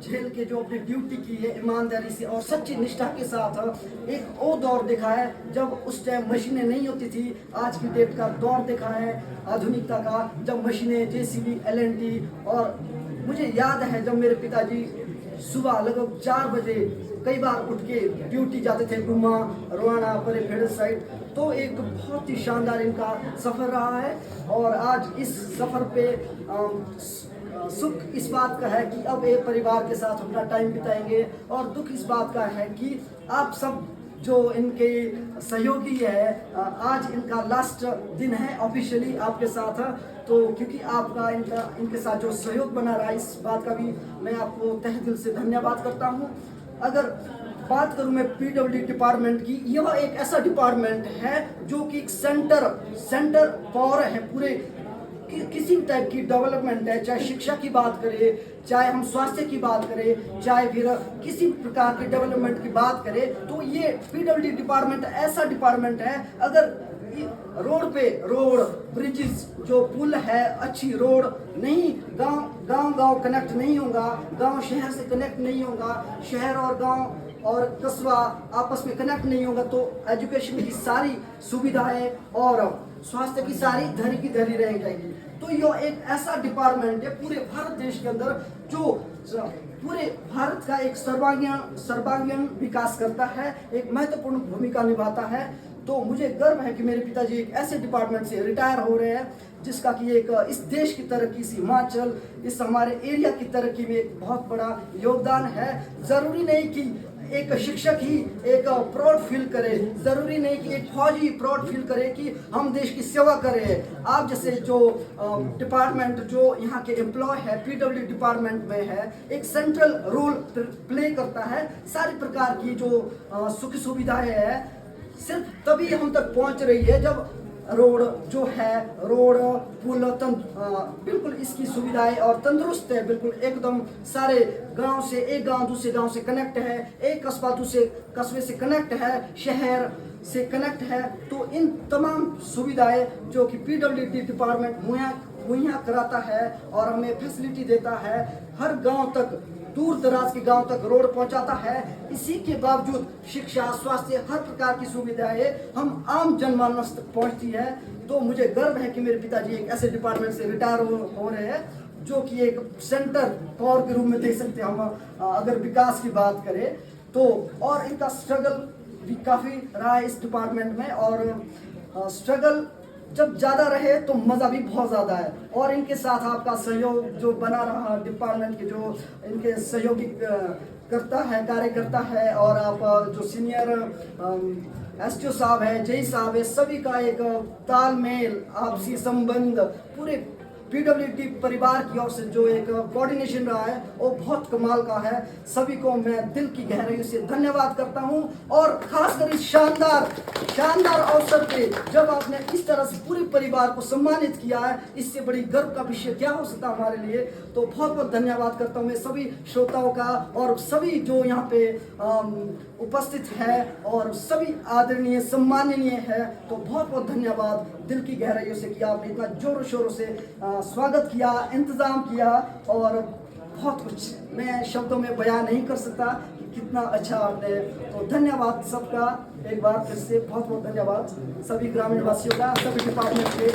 झेल के जो अपनी ड्यूटी की है ईमानदारी से और सच्ची निष्ठा के साथ, एक वो दौर देखा है जब उस टाइम मशीनें नहीं होती थी। आज की डेट का दौर देखा है आधुनिकता का, जब मशीनें जेसीबी एलएनटी। और मुझे याद है जब मेरे पिताजी सुबह लगभग 4 बजे कई बार उठ के ड्यूटी जाते थे, गुम्मा, रोहाना, परे फेडर साइड। तो एक बहुत ही शानदार इनका सफ़र रहा है। और आज इस सफ़र पे सुख इस बात का है कि अब एक परिवार के साथ अपना टाइम बिताएंगे, और दुख इस बात का है कि आप सब जो इनके सहयोगी है, आज इनका लास्ट दिन है ऑफिशियली आपके साथ। तो क्योंकि आपका इनके साथ जो सहयोग बना रहा है, इस बात का भी मैं आपको तहे दिल से धन्यवाद करता हूँ। अगर बात करूँ मैं पीडब्ल्यूडी डिपार्टमेंट की, यह एक ऐसा डिपार्टमेंट है जो कि एक सेंटर फॉर है पूरे किसी भी टाइप की डेवलपमेंट है, चाहे शिक्षा की बात करें, चाहे हम स्वास्थ्य की बात करें, चाहे फिर किसी प्रकार की डेवलपमेंट की बात करें, तो ये पीडब्ल्यूडी डिपार्टमेंट ऐसा डिपार्टमेंट है। अगर रोड ब्रिजेस जो पुल है, अच्छी रोड नहीं, गांव कनेक्ट नहीं होगा, गांव शहर से कनेक्ट नहीं होगा, शहर और गांव और कस्बा आपस में कनेक्ट नहीं होगा, तो एजुकेशन की सारी सुविधाएं और स्वास्थ्य की सारी धरी की धरी रह जाएगी। तो यह एक ऐसा डिपार्टमेंट है पूरे भारत देश के अंदर जो पूरे भारत का एक सर्वांगीण विकास करता है, एक महत्वपूर्ण भूमिका निभाता है। तो मुझे गर्व है कि मेरे पिताजी एक ऐसे डिपार्टमेंट से रिटायर हो रहे हैं जिसका कि एक इस देश की तरक्की, इस हिमाचल, इस हमारे एरिया की तरक्की में एक बहुत बड़ा योगदान है। ज़रूरी नहीं कि एक शिक्षक ही एक प्राउड फील करे, ज़रूरी नहीं कि एक फौजी प्राउड फील करे कि हम देश की सेवा करें। आप जैसे जो डिपार्टमेंट जो यहाँ के एम्प्लॉय है पीडब्ल्यू डिपार्टमेंट में है, एक सेंट्रल रोल प्ले करता है। सारी प्रकार की जो सुख सुविधाएं हैं सिर्फ तभी हम तक पहुँच रही है जब रोड जो है, रोड पुल बिल्कुल इसकी सुविधाएं और तंदुरुस्त है, बिल्कुल एकदम सारे गांव से, एक गांव दूसरे गांव से कनेक्ट है, एक कस्बा दूसरे कस्बे से कनेक्ट है, शहर से कनेक्ट है। तो इन तमाम सुविधाएं जो कि पीडब्ल्यूडी डिपार्टमेंट मुहैया कराता है और हमें फैसिलिटी देता है, हर गांव तक, दूर दराज के गांव तक रोड पहुंचाता है। इसी के बावजूद शिक्षा, स्वास्थ्य, हर प्रकार की सुविधाएं हम आम जनमानस तक पहुंचती है। तो मुझे गर्व है कि मेरे पिताजी एक ऐसे डिपार्टमेंट से रिटायर हो रहे हैं जो कि एक सेंटर फॉर के रूप में देख सकते हैं हम अगर विकास की बात करें तो। और इनका स्ट्रगल भी काफ़ी रहा है इस डिपार्टमेंट में, और स्ट्रगल जब ज़्यादा रहे तो मज़ा भी बहुत ज़्यादा है। और इनके साथ आपका सहयोग जो बना रहा डिपार्टमेंट के जो इनके सहयोगी करता है, कार्य करता है, और आप जो सीनियर एसटीओ साहब है, जेई साहब है, सभी का एक तालमेल, आपसी संबंध, पूरे पीडब्ल्यूडी परिवार की ओर से जो एक कोऑर्डिनेशन रहा है वो बहुत कमाल का है। सभी को मैं दिल की गहराई से धन्यवाद करता हूं। और खासकर इस शानदार अवसर पे जब आपने इस तरह से पूरे परिवार को सम्मानित किया है, इससे बड़ी गर्व का विषय क्या हो सकता हमारे लिए। तो बहुत बहुत धन्यवाद करता हूँ मैं सभी श्रोताओं का, और सभी जो यहाँ पे उपस्थित है, और सभी आदरणीय सम्माननीय है। तो बहुत बहुत धन्यवाद दिल की गहराइयों से कि आपने इतना जोरों शोरों से स्वागत किया, इंतज़ाम किया, और बहुत कुछ मैं शब्दों में बयान नहीं कर सकता कि कितना अच्छा आपने। तो धन्यवाद सबका, एक बार फिर से बहुत बहुत धन्यवाद सभी ग्रामीण वासियों का, सभी डिपार्टमेंट के।